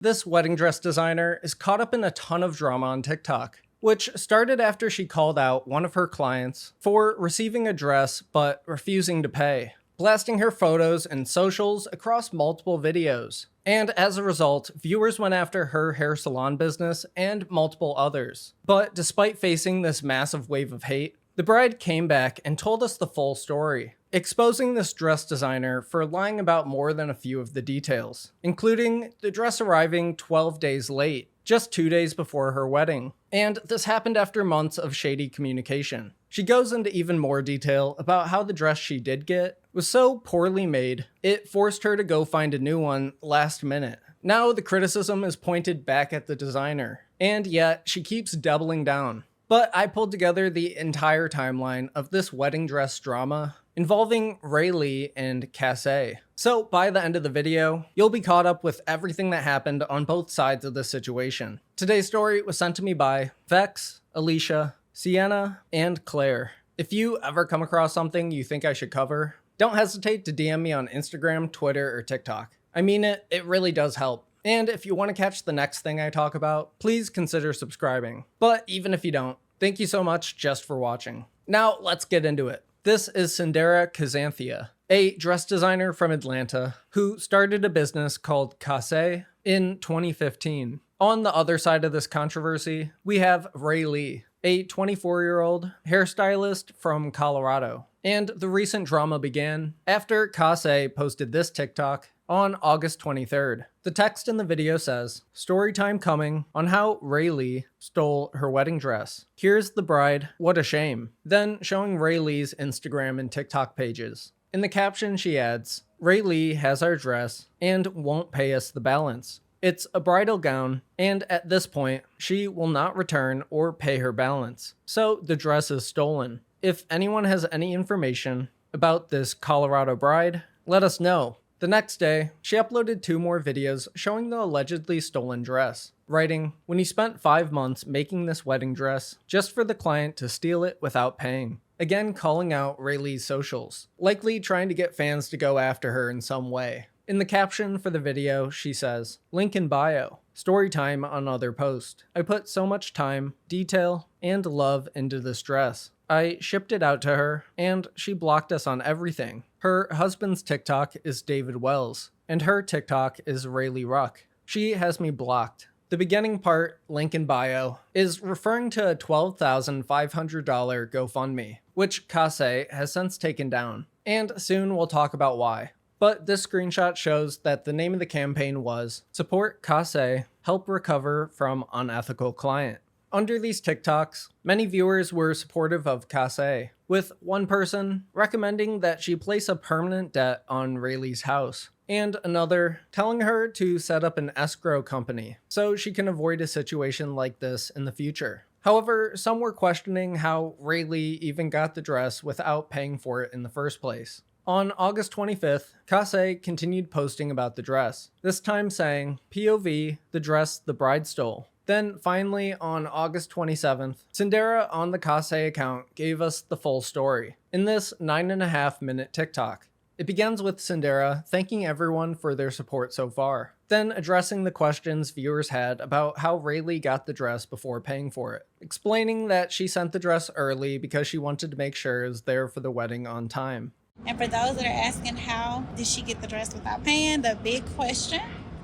This wedding dress designer is caught up in a ton of drama on TikTok, which started after she called out one of her clients for receiving a dress but refusing to pay, blasting her photos and socials across multiple videos. And as a result, viewers went after her hair salon business and multiple others. But despite facing this massive wave of hate, the bride came back and told us the full story, exposing this dress designer for lying about more than a few of the details, including the dress arriving 12 days late, just 2 days before her wedding. And this happened after months of shady communication. She goes into even more detail about how the dress she did get was so poorly made, it forced her to go find a new one last minute. Now the criticism is pointed back at the designer, and yet she keeps doubling down. But I pulled together the entire timeline of this wedding dress drama involving Raylee and Casze. So by the end of the video, you'll be caught up with everything that happened on both sides of this situation. Today's story was sent to me by Vex, Alicia, Sienna, and Claire. If you ever come across something you think I should cover, don't hesitate to DM me on Instagram, Twitter, or TikTok. I mean it really does help. And if you want to catch the next thing I talk about, please consider subscribing. But even if you don't, thank you so much just for watching. Now let's get into it. This is Raylee Casze, a dress designer from Atlanta who started a business called Casze in 2015. On the other side of this controversy, we have Raylee, a 24-year-old hairstylist from Colorado. And the recent drama began after Casze posted this TikTok on August 23rd. The text in the video says, "Story time coming on how Raylee stole her wedding dress. Here's the bride, what a shame." Then showing Raylee's Instagram and TikTok pages. In the caption she adds, "Raylee has our dress and won't pay us the balance. It's a bridal gown, and at this point, she will not return or pay her balance. So the dress is stolen. If anyone has any information about this Colorado bride, let us know." The next day, she uploaded 2 more videos showing the allegedly stolen dress, writing, "When you spent 5 months making this wedding dress just for the client to steal it without paying." Again calling out Raylee's socials, likely trying to get fans to go after her in some way. In the caption for the video, she says, "Link in bio. Story time on other post. I put so much time, detail, and love into this dress. I shipped it out to her, and she blocked us on everything. Her husband's TikTok is David Wells, and her TikTok is Raylee Ruck. She has me blocked." The beginning part, link in bio, is referring to a $12,500 GoFundMe, which Casze has since taken down, and soon we'll talk about why. But this screenshot shows that the name of the campaign was "Support Casze, Help Recover from Unethical Client." Under these TikToks, many viewers were supportive of Casze, with one person recommending that she place a permanent debt on Raylee's house, and another telling her to set up an escrow company so she can avoid a situation like this in the future. However, some were questioning how Raylee even got the dress without paying for it in the first place. On August 25th, Casze continued posting about the dress, this time saying, "POV, the dress the bride stole." Then finally, on August 27th, Sindera on the Casze account gave us the full story in this 9.5-minute TikTok. It begins with Sindera thanking everyone for their support so far, then addressing the questions viewers had about how Raylee got the dress before paying for it, explaining that she sent the dress early because she wanted to make sure it was there for the wedding on time. And for those that are asking how did she get the dress without paying, the big question,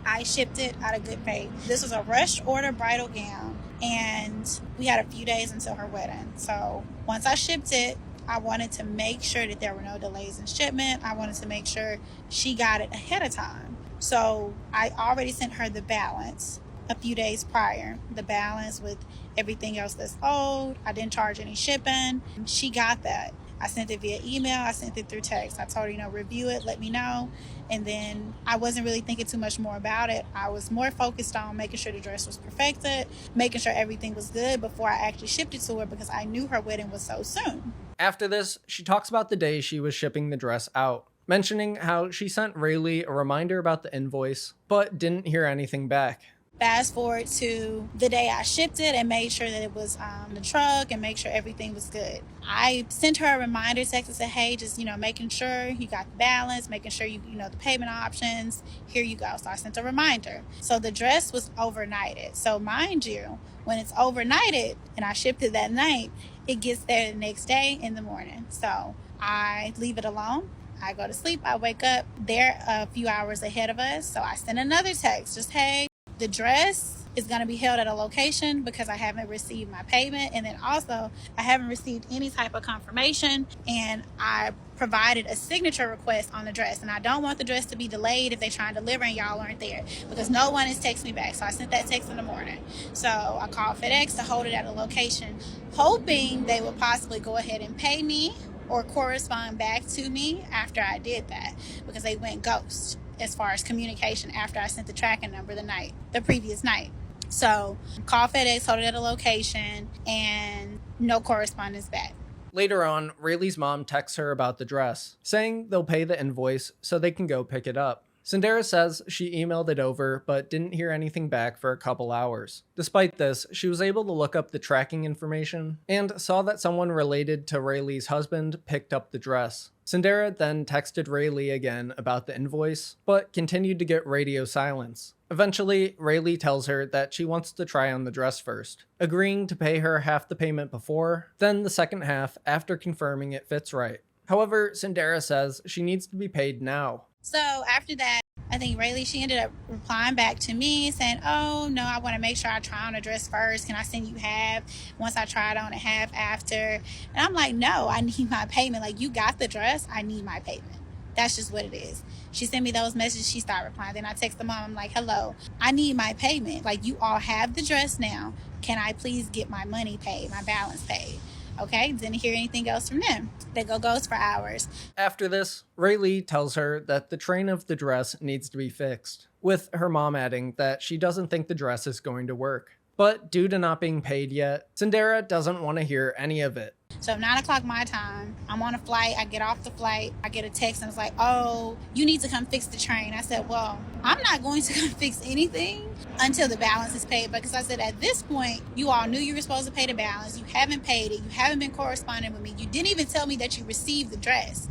I shipped it out of good faith. This was a rushed order bridal gown, and we had a few days until her wedding. So once I shipped it, I wanted to make sure that there were no delays in shipment. I wanted to make sure she got it ahead of time. So I already sent her the balance a few days prior. The balance with everything else that's owed. I didn't charge any shipping. She got that. I sent it via email. I sent it through text. I told her, review it, let me know. And then I wasn't really thinking too much more about it. I was more focused on making sure the dress was perfected, making sure everything was good before I actually shipped it to her because I knew her wedding was so soon. After this, she talks about the day she was shipping the dress out, mentioning how she sent Raylee a reminder about the invoice, but didn't hear anything back. Fast forward to the day I shipped it and made sure that it was the truck and make sure everything was good. I sent her a reminder text and said, hey, just, making sure you got the balance, making sure you know the payment options. Here you go. So I sent a reminder. So the dress was overnighted. So mind you, when it's overnighted and I shipped it that night, it gets there the next day in the morning. So I leave it alone. I go to sleep. I wake up. They're a few hours ahead of us. So I send another text, just, hey, the dress is going to be held at a location because I haven't received my payment. And then also I haven't received any type of confirmation. And I provided a signature request on the dress. And I don't want the dress to be delayed if they try and deliver and y'all aren't there, because no one has texted me back. So I sent that text in the morning. So I called FedEx to hold it at a location, hoping they would possibly go ahead and pay me or correspond back to me after I did that, because they went ghost as far as communication after I sent the tracking number the previous night. So call FedEx, hold it at a location, and no correspondence back. Later on, Raylee's mom texts her about the dress, saying they'll pay the invoice so they can go pick it up. Sindera says she emailed it over but didn't hear anything back for a couple hours. Despite this, she was able to look up the tracking information and saw that someone related to Raylee's husband picked up the dress. Sindera then texted Raylee again about the invoice, but continued to get radio silence. Eventually, Raylee tells her that she wants to try on the dress first, agreeing to pay her half the payment before, then the second half after confirming it fits right. However, Sindera says she needs to be paid now. So after that, I think Raylee, she ended up replying back to me saying, oh, no, I want to make sure I try on a dress first. Can I send you half once I try it on and half after? And I'm like, no, I need my payment. Like, you got the dress. I need my payment. That's just what it is. She sent me those messages. She started replying. Then I text the mom. I'm like, hello, I need my payment. Like, you all have the dress now. Can I please get my money paid, my balance paid? Okay, didn't hear anything else from them. They go ghost for hours. After this, Raylee tells her that the train of the dress needs to be fixed, with her mom adding that she doesn't think the dress is going to work. But due to not being paid yet, Sindera doesn't want to hear any of it. So 9 o'clock my time, I'm on a flight. I get off the flight. I get a text and it's like, oh, you need to come fix the train. I said, well, I'm not going to come fix anything until the balance is paid. Because I said, at this point, you all knew you were supposed to pay the balance. You haven't paid it. You haven't been corresponding with me. You didn't even tell me that you received the dress.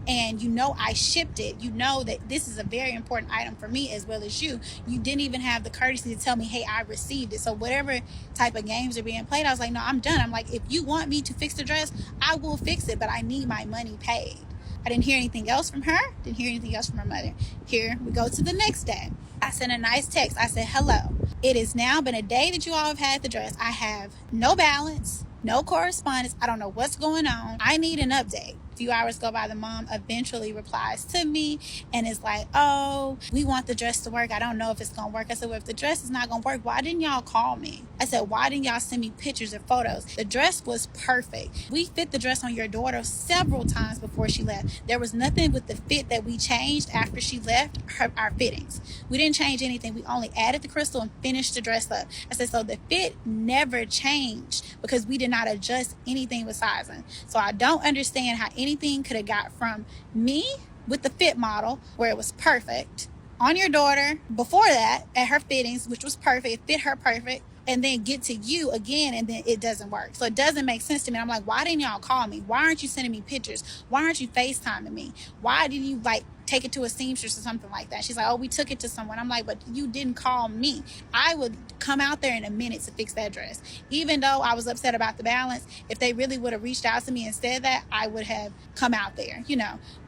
And you know I shipped it. You know that this is a very important item for me as well as you. You didn't even have the courtesy to tell me, hey, I received it. So whatever type of games are being played, I was like, no, I'm done. I'm like, if you want me to fix the dress, I will fix it, but I need my money paid. I didn't hear anything else from her. Didn't hear anything else from her mother. Here we go to the next day. I sent a nice text. I said, hello. It has now been a day that you all have had the dress. I have no balance, no correspondence. I don't know what's going on. I need an update. Few hours go by, the mom eventually replies to me and is like, oh, we want the dress to work. I don't know if it's gonna work. I said, well, if the dress is not gonna work, why didn't y'all call me? I said, why didn't y'all send me pictures or photos? The dress was perfect. We fit the dress on your daughter several times before she left. There was nothing with the fit that we changed after she left our fittings. We didn't change anything. We only added the crystal and finished the dress up. I said, so the fit never changed because we did not adjust anything with sizing. So I don't understand how anything could have got from me with the fit model where it was perfect on your daughter before that at her fittings, which was perfect, it fit her perfect, and then get to you again and then it doesn't work. So it doesn't make sense to me. I'm like, why didn't y'all call me? Why aren't you sending me pictures? Why aren't you FaceTiming me? Why didn't you take it to a seamstress or something like that? She's like, oh, we took it to someone. I'm like, but you didn't call me. I would come out there in a minute to fix that dress. Even though I was upset about the balance, if they really would have reached out to me and said that, I would have come out there,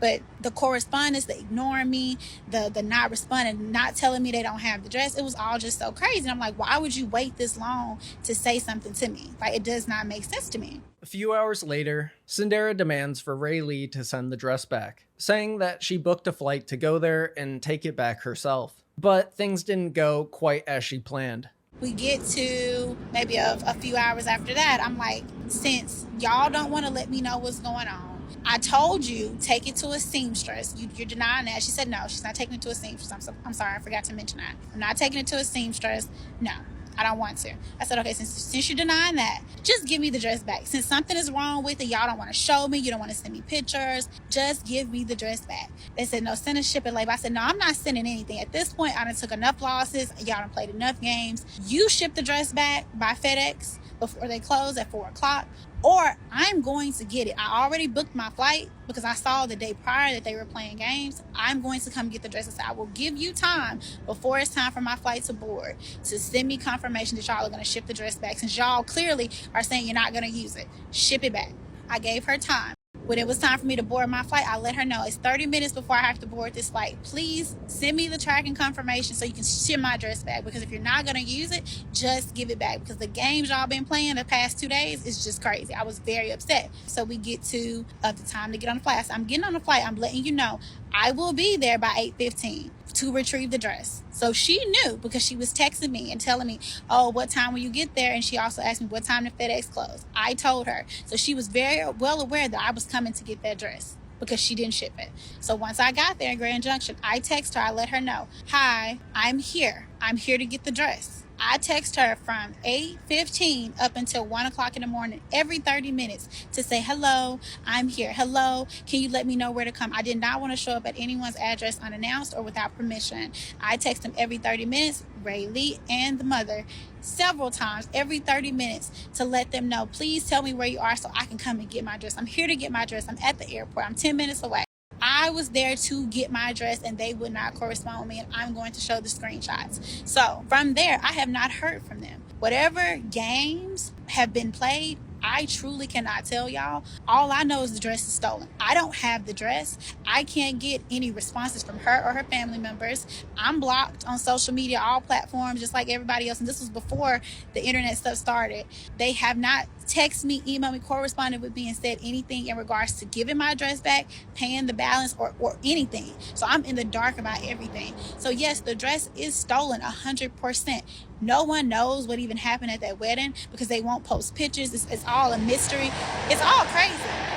But the correspondence, the ignoring me, the not responding, not telling me they don't have the dress, it was all just so crazy. And I'm like, why would you wait this long to say something to me? Like, it does not make sense to me. A few hours later, Sindera demands for Raylee to send the dress back, saying that she booked a flight to go there and take it back herself. But things didn't go quite as she planned. We get to maybe a few hours after that. I'm like, since y'all don't want to let me know what's going on, I told you, take it to a seamstress. You're denying that. She said, no, she's not taking it to a seamstress. I'm sorry, I forgot to mention that. I'm not taking it to a seamstress. No. I don't want to. I said, okay, since you're denying that, just give me the dress back. Since something is wrong with it, y'all don't want to show me, you don't want to send me pictures, just give me the dress back. They said, no, send a shipping label. I said, no, I'm not sending anything. At this point, I done took enough losses. Y'all done played enough games. You ship the dress back by FedEx before they close at 4 o'clock, or I'm going to get it. I already booked my flight because I saw the day prior that they were playing games. I'm going to come get the dress. I said, I will give you time before it's time for my flight to board to send me confirmation that y'all are going to ship the dress back. Since y'all clearly are saying you're not going to use it, ship it back. I gave her time. When it was time for me to board my flight, I let her know it's 30 minutes before I have to board this flight. Please send me the tracking confirmation so you can ship my dress back, because if you're not going to use it, just give it back, because the games y'all been playing the past 2 days is just crazy. I was very upset. So we get to the time to get on the flight. So I'm getting on the flight. I'm letting you know I will be there by 8:15 to retrieve the dress. So she knew, because she was texting me and telling me, oh, what time will you get there? And she also asked me what time the FedEx closed. I told her. So she was very well aware that I was coming to get that dress, because she didn't ship it. So once I got there in Grand Junction, I text her. I let her know, hi, I'm here. I'm here to get the dress. I text her from 8:15 up until 1 o'clock in the morning, every 30 minutes, to say, hello, I'm here. Hello, can you let me know where to come? I did not want to show up at anyone's address unannounced or without permission. I text them every 30 minutes, Raylee and the mother, several times every 30 minutes, to let them know, please tell me where you are so I can come and get my dress. I'm here to get my dress. I'm at the airport. I'm 10 minutes away. I was there to get my dress, and they would not correspond with me, and I'm going to show the screenshots. So from there, I have not heard from them. Whatever games have been played, I truly cannot tell y'all. All I know is the dress is stolen. I don't have the dress. I can't get any responses from her or her family members. I'm blocked on social media, all platforms, just like everybody else. And this was before the internet stuff started. They have not texted me, emailed me, corresponded with me, and said anything in regards to giving my dress back, paying the balance, or anything. So I'm in the dark about everything. So yes, the dress is stolen 100%. No one knows what even happened at that wedding, because they won't post pictures. It's all a mystery. It's all crazy,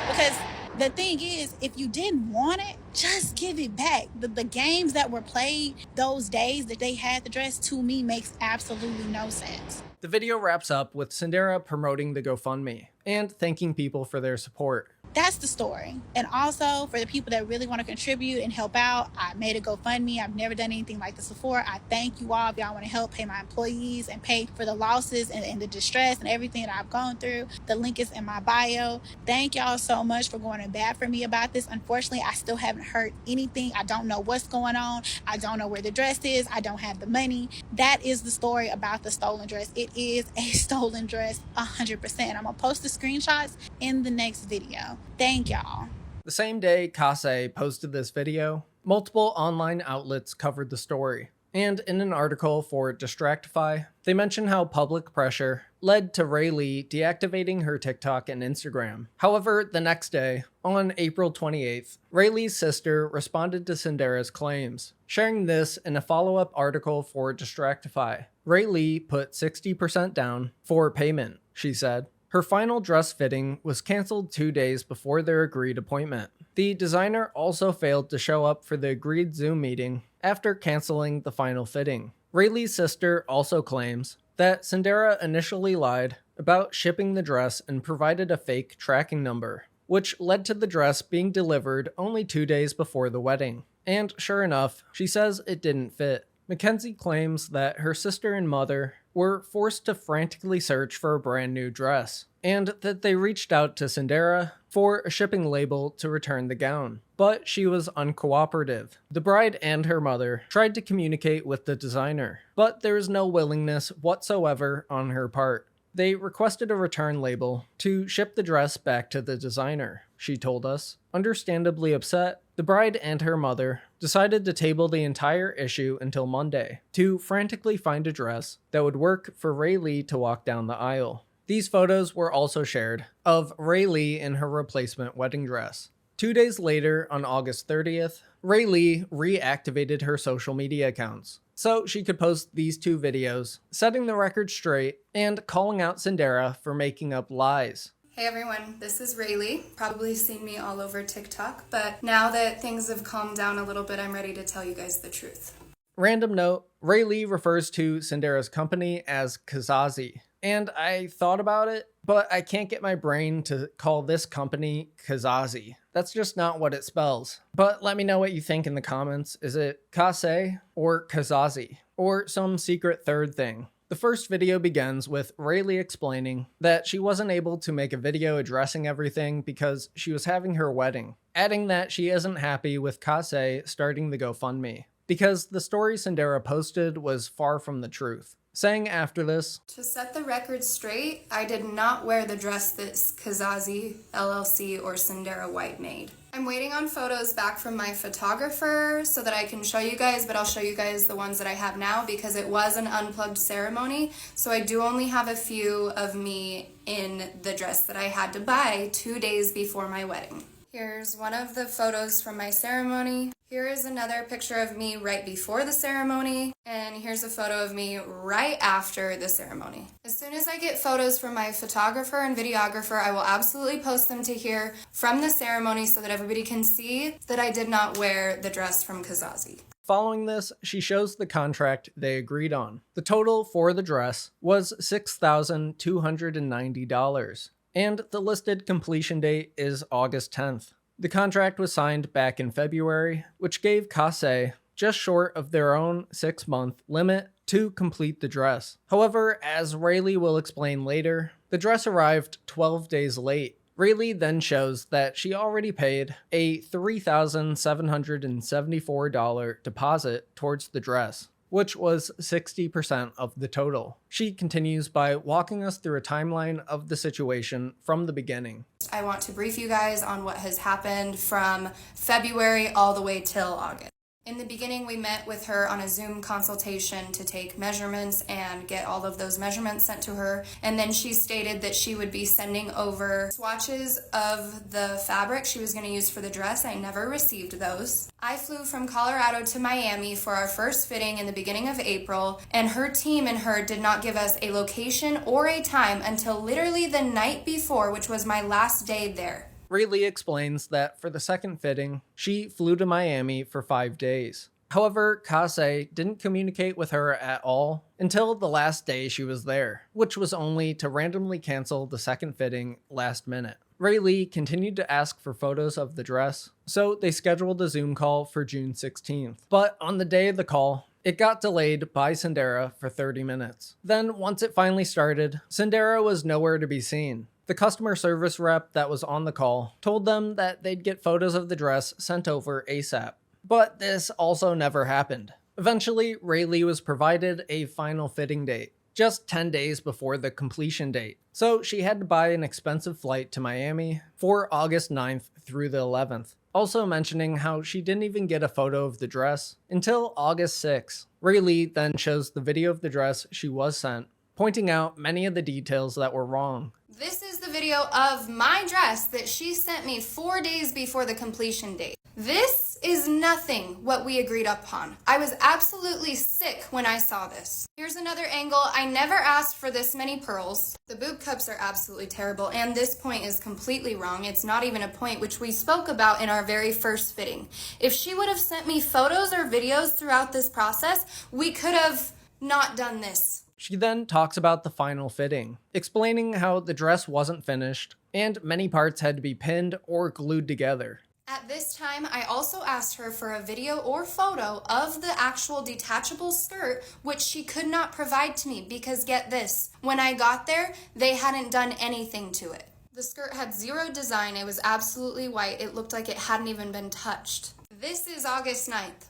because the thing is, if you didn't want it, just give it back. The games that were played those days that they had the dress, to me, makes absolutely no sense. The video wraps up with Sindera promoting the GoFundMe and thanking people for their support. That's the story. And also, for the people that really want to contribute and help out, I made a GoFundMe. I've never done anything like this before. I thank you all if y'all want to help pay my employees and pay for the losses and the distress and everything that I've gone through. The link is in my bio. Thank y'all so much for going to bat for me about this. Unfortunately, I still haven't heard anything. I don't know what's going on. I don't know where the dress is. I don't have the money. That is the story about the stolen dress. It is a stolen dress, 100%. I'm going to post the screenshots in the next video. Thank y'all. The same day Casze posted this video, multiple online outlets covered the story. And in an article for Distractify, they mention how public pressure led to Raylee deactivating her TikTok and Instagram. However, the next day, on April 28th, Raylee's sister responded to Sindera's claims, sharing this in a follow-up article for Distractify. Raylee put 60% down for payment, she said. Her final dress fitting was canceled 2 days before their agreed appointment. The designer also failed to show up for the agreed Zoom meeting after canceling the final fitting. Raylee's sister also claims that Sindera initially lied about shipping the dress and provided a fake tracking number, which led to the dress being delivered only 2 days before the wedding. And sure enough, she says it didn't fit. Mackenzie claims that her sister and mother were forced to frantically search for a brand new dress, and that they reached out to Sindera for a shipping label to return the gown, but she was uncooperative. The bride and her mother tried to communicate with the designer, but there was no willingness whatsoever on her part. They requested a return label to ship the dress back to the designer, she told us. Understandably upset, the bride and her mother decided to table the entire issue until Monday to frantically find a dress that would work for Raylee to walk down the aisle. These photos were also shared of Raylee in her replacement wedding dress. 2 days later, on August 30th, Raylee reactivated her social media accounts so she could post these 2 videos, setting the record straight and calling out Sindera for making up lies. Hey everyone, this is Raylee. Probably seen me all over TikTok, but now that things have calmed down a little bit, I'm ready to tell you guys the truth. Random note, Raylee refers to Cinder's company as Caze. And I thought about it, but I can't get my brain to call this company Caze. That's just not what it spells. But let me know what you think in the comments. Is it Casze or Caze? Or some secret third thing? The first video begins with Raylee explaining that she wasn't able to make a video addressing everything because she was having her wedding, adding that she isn't happy with Casze starting the GoFundMe, because the story Cinderella posted was far from the truth. Saying after this, To set the record straight, I did not wear the dress that Caze LLC or Cinderella White made. I'm waiting on photos back from my photographer so that I can show you guys, but I'll show you guys the ones that I have now because it was an unplugged ceremony, so I do only have a few of me in the dress that I had to buy 2 days before my wedding. Here's one of the photos from my ceremony. Here is another picture of me right before the ceremony, and here's a photo of me right after the ceremony. As soon as I get photos from my photographer and videographer, I will absolutely post them to here from the ceremony so that everybody can see that I did not wear the dress from Caze. following this, she shows the contract they agreed on. The total for the dress was $6,290. And the listed completion date is August 10th. The contract was signed back in February, which gave Caze just short of their own 6-month limit to complete the dress. However, as Raylee will explain later, the dress arrived 12 days late. Raylee then shows that she already paid a $3,774 deposit towards the dress, which was 60% of the total. She continues by walking us through a timeline of the situation from the beginning. I want to brief you guys on what has happened from February all the way till August. In the beginning, we met with her on a Zoom consultation to take measurements and get all of those measurements sent to her. And then she stated that she would be sending over swatches of the fabric she was going to use for the dress. I never received those. I flew from Colorado to Miami for our first fitting in the beginning of April, and her team and her did not give us a location or a time until literally the night before, which was my last day there. Raylee explains that for the second fitting, she flew to Miami for 5 days. However, Caze didn't communicate with her at all until the last day she was there, which was only to randomly cancel the second fitting last minute. Raylee continued to ask for photos of the dress, so they scheduled a Zoom call for June 16th. But on the day of the call, it got delayed by Cinderella for 30 minutes. Then, once it finally started, Cinderella was nowhere to be seen. The customer service rep that was on the call told them that they'd get photos of the dress sent over ASAP. But this also never happened. Eventually, Raylee was provided a final fitting date, just 10 days before the completion date. So she had to buy an expensive flight to Miami for August 9th through the 11th. Also mentioning how she didn't even get a photo of the dress until August 6th. Raylee then shows the video of the dress she was sent, pointing out many of the details that were wrong. This is the video of my dress that she sent me 4 days before the completion date. This is nothing what we agreed upon. I was absolutely sick when I saw this. Here's another angle. I never asked for this many pearls. The boob cups are absolutely terrible, and this point is completely wrong. It's not even a point, which we spoke about in our very first fitting. If she would have sent me photos or videos throughout this process, we could have not done this. She then talks about the final fitting, explaining how the dress wasn't finished and many parts had to be pinned or glued together. At this time, I also asked her for a video or photo of the actual detachable skirt, which she could not provide to me because get this, when I got there, they hadn't done anything to it. The skirt had zero design. It was absolutely white. It looked like it hadn't even been touched. This is August 9th.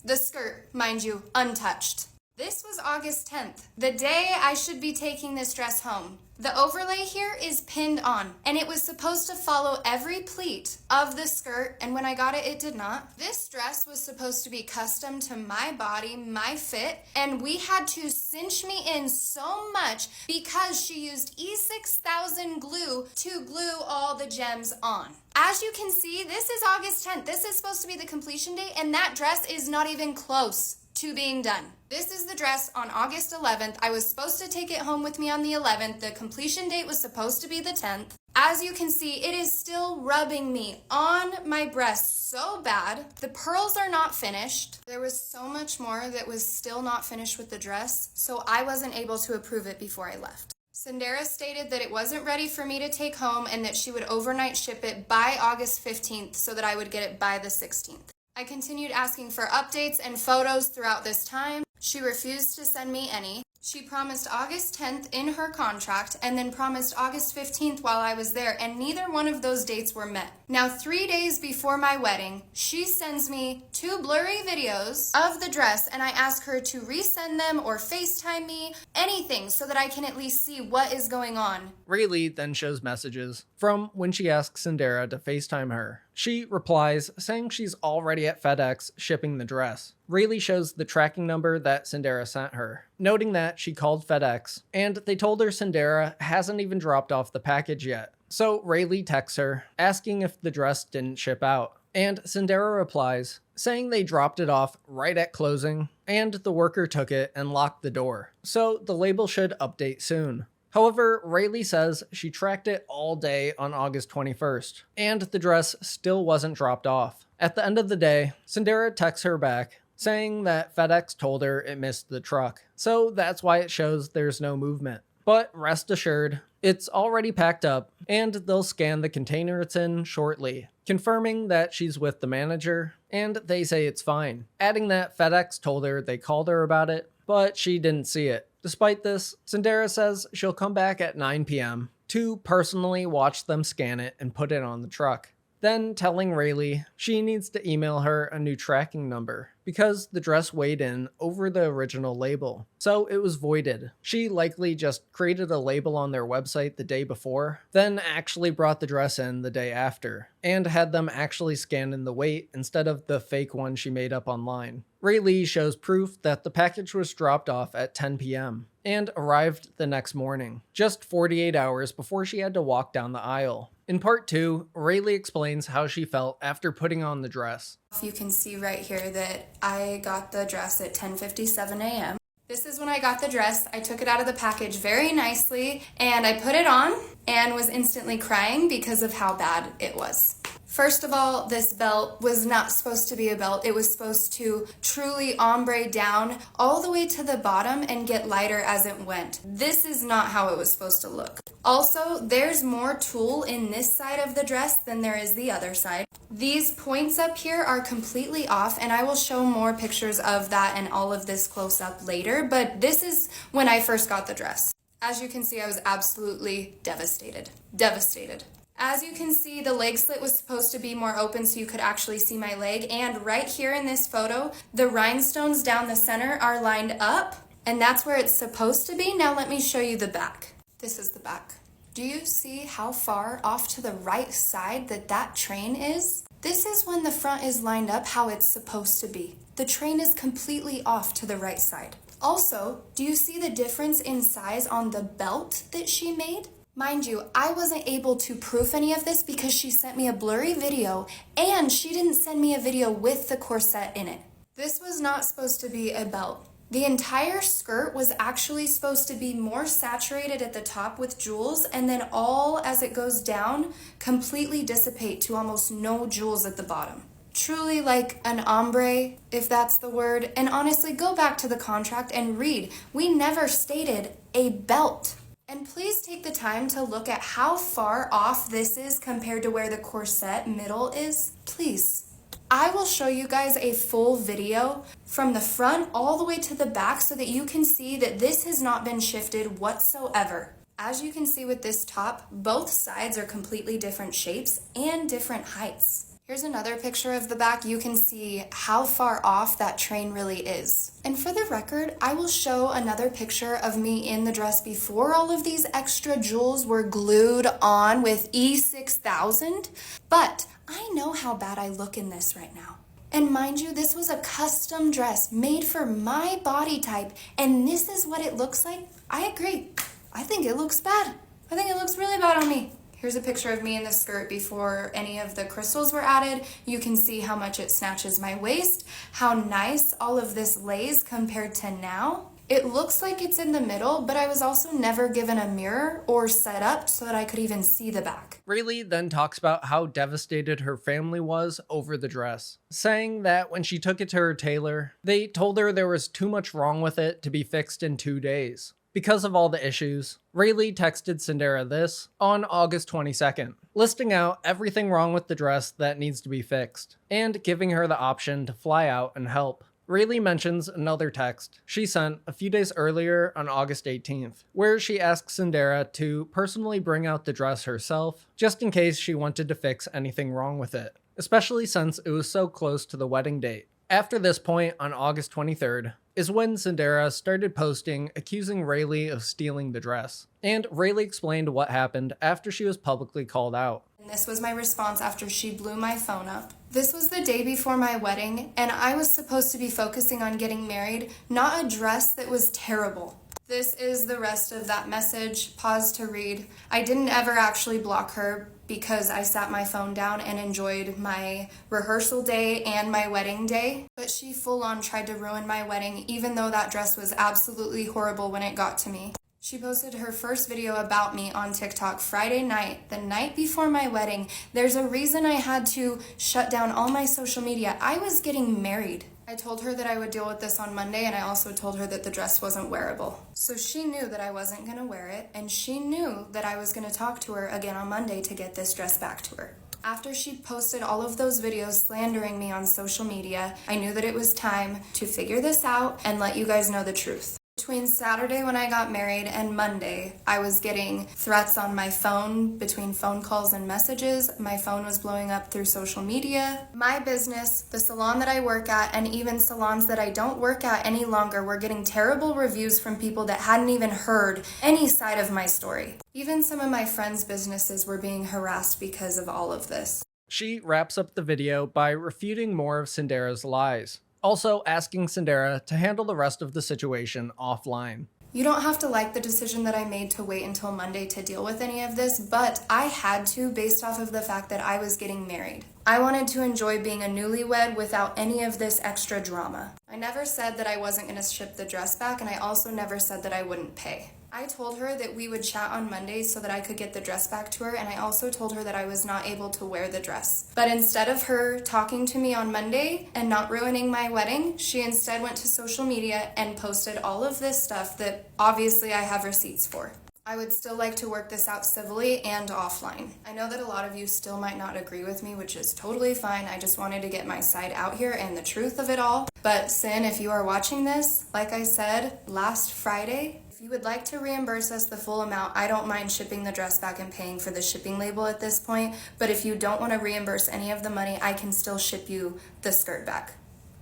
The skirt, mind you, untouched. This was August 10th, the day I should be taking this dress home. The overlay here is pinned on, and it was supposed to follow every pleat of the skirt, and when I got it, it did not. This dress was supposed to be custom to my body, my fit, and we had to cinch me in so much because she used E6000 glue to glue all the gems on. As you can see, this is August 10th. This is supposed to be the completion date, and that dress is not even close to being done. This is the dress on August 11th. I was supposed to take it home with me on the 11th. The completion date was supposed to be the 10th. As you can see, it is still rubbing me on my breast so bad. The pearls are not finished. There was so much more that was still not finished with the dress, so I wasn't able to approve it before I left. Sindera stated that it wasn't ready for me to take home and that she would overnight ship it by August 15th so that I would get it by the 16th. I continued asking for updates and photos throughout this time. She refused to send me any. She promised August 10th in her contract and then promised August 15th while I was there, and neither one of those dates were met. Now, 3 days before my wedding, she sends me 2 blurry videos of the dress, and I ask her to resend them or FaceTime me, anything, so that I can at least see what is going on. Raylee then shows messages from when she asks Sindera to FaceTime her. She replies saying she's already at FedEx shipping the dress. Raylee shows the tracking number that Sindera sent her, noting that she called FedEx, and they told her Sindera hasn't even dropped off the package yet. So Raylee texts her, asking if the dress didn't ship out, and Sindera replies, saying they dropped it off right at closing, and the worker took it and locked the door, so the label should update soon. However, Raylee says she tracked it all day on August 21st, and the dress still wasn't dropped off. At the end of the day, Sindera texts her back, saying that FedEx told her it missed the truck, so that's why it shows there's no movement. But rest assured, it's already packed up, and they'll scan the container it's in shortly, confirming that she's with the manager, and they say it's fine, adding that FedEx told her they called her about it, but she didn't see it. Despite this, Sindera says she'll come back at 9 p.m. to personally watch them scan it and put it on the truck, then telling Raylee she needs to email her a new tracking number because the dress weighed in over the original label, so it was voided. She likely just created a label on their website the day before, then actually brought the dress in the day after, and had them actually scan in the weight instead of the fake one she made up online. Raylee shows proof that the package was dropped off at 10 p.m. and arrived the next morning, just 48 hours before she had to walk down the aisle. In part 2, Raylee explains how she felt after putting on the dress. You can see right here that I got the dress at 10:57 a.m. This is when I got the dress. I took it out of the package very nicely and I put it on and was instantly crying because of how bad it was. First of all, this belt was not supposed to be a belt. It was supposed to truly ombre down all the way to the bottom and get lighter as it went. This is not how it was supposed to look. Also, there's more tulle in this side of the dress than there is the other side. These points up here are completely off, and I will show more pictures of that and all of this close up later, but this is when I first got the dress. As you can see, I was absolutely devastated. Devastated. As you can see, the leg slit was supposed to be more open so you could actually see my leg, and right here in this photo, the rhinestones down the center are lined up, and that's where it's supposed to be. Now let me show you the back. This is the back. Do you see how far off to the right side that train is? This is when the front is lined up how it's supposed to be. The train is completely off to the right side. Also, do you see the difference in size on the belt that she made? Mind you, I wasn't able to proof any of this because she sent me a blurry video and she didn't send me a video with the corset in it. This was not supposed to be a belt. The entire skirt was actually supposed to be more saturated at the top with jewels, and then all as it goes down completely dissipate to almost no jewels at the bottom. Truly like an ombre, if that's the word. And honestly, go back to the contract and read. We never stated a belt. And please take the time to look at how far off this is compared to where the corset middle is. Please. I will show you guys a full video from the front all the way to the back so that you can see that this has not been shifted whatsoever. As you can see with this top, both sides are completely different shapes and different heights. Here's another picture of the back. You can see how far off that train really is. And for the record, I will show another picture of me in the dress before all of these extra jewels were glued on with E6000. But I know how bad I look in this right now. And mind you, this was a custom dress made for my body type, and this is what it looks like. I agree. I think it looks bad. I think it looks really bad on me. Here's a picture of me in the skirt before any of the crystals were added. You can see how much it snatches my waist, how nice all of this lays compared to now. It looks like it's in the middle, but I was also never given a mirror or set up so that I could even see the back. Raylee then talks about how devastated her family was over the dress, saying that when she took it to her tailor, they told her there was too much wrong with it to be fixed in 2 days. Because of all the issues, Raylee texted Sindera this on August 22nd, listing out everything wrong with the dress that needs to be fixed, and giving her the option to fly out and help. Raylee mentions another text she sent a few days earlier on August 18th, where she asks Sindera to personally bring out the dress herself, just in case she wanted to fix anything wrong with it, especially since it was so close to the wedding date. After this point, on August 23rd, is when Sindera started posting accusing Raylee of stealing the dress, and Raylee explained what happened after she was publicly called out. And this was my response after she blew my phone up. This was the day before my wedding, and I was supposed to be focusing on getting married, not a dress that was terrible. This is the rest of that message. Pause to read. I didn't ever actually block her because I sat my phone down and enjoyed my rehearsal day and my wedding day. But she full on tried to ruin my wedding, even though that dress was absolutely horrible when it got to me. She posted her first video about me on TikTok Friday night, the night before my wedding. There's a reason I had to shut down all my social media. I was getting married. I told her that I would deal with this on Monday, and I also told her that the dress wasn't wearable. So she knew that I wasn't going to wear it, and she knew that I was going to talk to her again on Monday to get this dress back to her. After she posted all of those videos slandering me on social media, I knew that it was time to figure this out and let you guys know the truth. Between Saturday when I got married and Monday, I was getting threats on my phone between phone calls and messages. My phone was blowing up through social media. My business, the salon that I work at, and even salons that I don't work at any longer were getting terrible reviews from people that hadn't even heard any side of my story. Even some of my friends' businesses were being harassed because of all of this. She wraps up the video by refuting more of Sindera's lies, also asking Sindera to handle the rest of the situation offline. You don't have to like the decision that I made to wait until Monday to deal with any of this, but I had to based off of the fact that I was getting married. I wanted to enjoy being a newlywed without any of this extra drama. I never said that I wasn't going to ship the dress back, and I also never said that I wouldn't pay. I told her that we would chat on Monday so that I could get the dress back to her, and I also told her that I was not able to wear the dress. But instead of her talking to me on Monday and not ruining my wedding, she instead went to social media and posted all of this stuff that obviously I have receipts for. I would still like to work this out civilly and offline. I know that a lot of you still might not agree with me, which is totally fine. I just wanted to get my side out here and the truth of it all. But Sin, if you are watching this, like I said last Friday, if you would like to reimburse us the full amount, I don't mind shipping the dress back and paying for the shipping label at this point. But if you don't want to reimburse any of the money, I can still ship you the skirt back.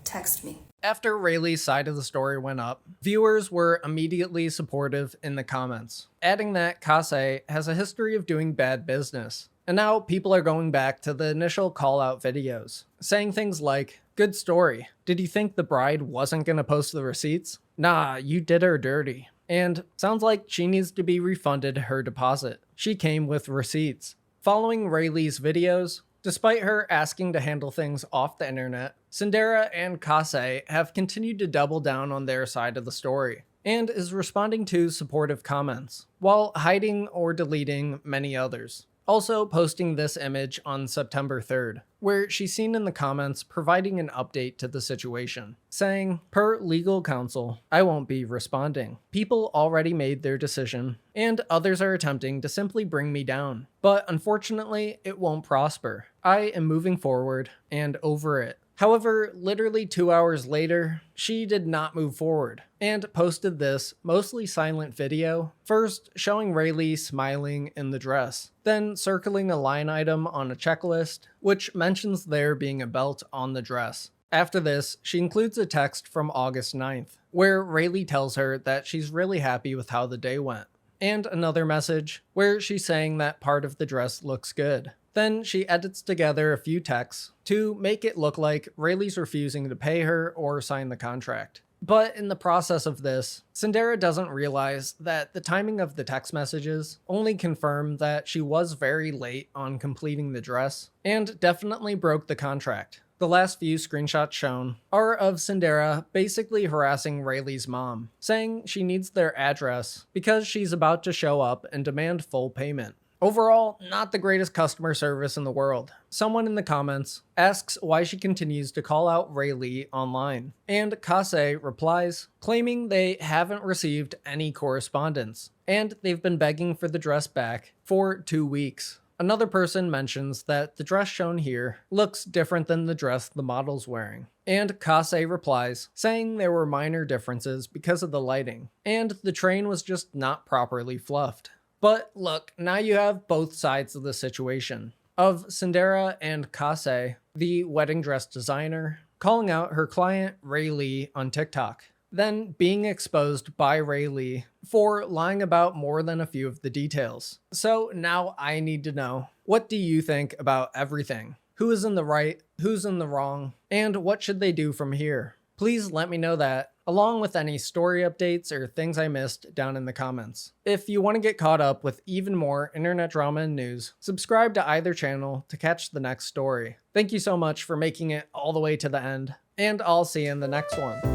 Text me. After Raylee's side of the story went up, viewers were immediately supportive in the comments, adding that Casze has a history of doing bad business. And now people are going back to the initial call-out videos, saying things like, "Good story. Did you think the bride wasn't gonna post the receipts? Nah, you did her dirty." And sounds like she needs to be refunded her deposit. She came with receipts. Following Raylee's videos, despite her asking to handle things off the internet, Sindera and Casze have continued to double down on their side of the story, and is responding to supportive comments, while hiding or deleting many others. Also posting this image on September 3rd, where she's seen in the comments providing an update to the situation, saying, "Per legal counsel, I won't be responding. People already made their decision, and others are attempting to simply bring me down. But unfortunately, it won't prosper. I am moving forward and over it." However, literally 2 hours later, she did not move forward, and posted this mostly silent video, first showing Raylee smiling in the dress, then circling a line item on a checklist, which mentions there being a belt on the dress. After this, she includes a text from August 9th, where Raylee tells her that she's really happy with how the day went, and another message where she's saying that part of the dress looks good. Then she edits together a few texts to make it look like Raylee's refusing to pay her or sign the contract. But in the process of this, Sindera doesn't realize that the timing of the text messages only confirm that she was very late on completing the dress, and definitely broke the contract. The last few screenshots shown are of Sindera basically harassing Raylee's mom, saying she needs their address because she's about to show up and demand full payment. Overall, not the greatest customer service in the world. Someone in the comments asks why she continues to call out Raylee online, and Casze replies, claiming they haven't received any correspondence, and they've been begging for the dress back for 2 weeks. Another person mentions that the dress shown here looks different than the dress the model's wearing, and Casze replies, saying there were minor differences because of the lighting, and the train was just not properly fluffed. But look, now you have both sides of the situation. Of Sindera and Casze, the wedding dress designer, calling out her client Raylee on TikTok, then being exposed by Raylee for lying about more than a few of the details. So now I need to know, what do you think about everything? Who is in the right, who's in the wrong, and what should they do from here? Please let me know that, along with any story updates or things I missed down in the comments. If you want to get caught up with even more internet drama and news, subscribe to either channel to catch the next story. Thank you so much for making it all the way to the end, and I'll see you in the next one.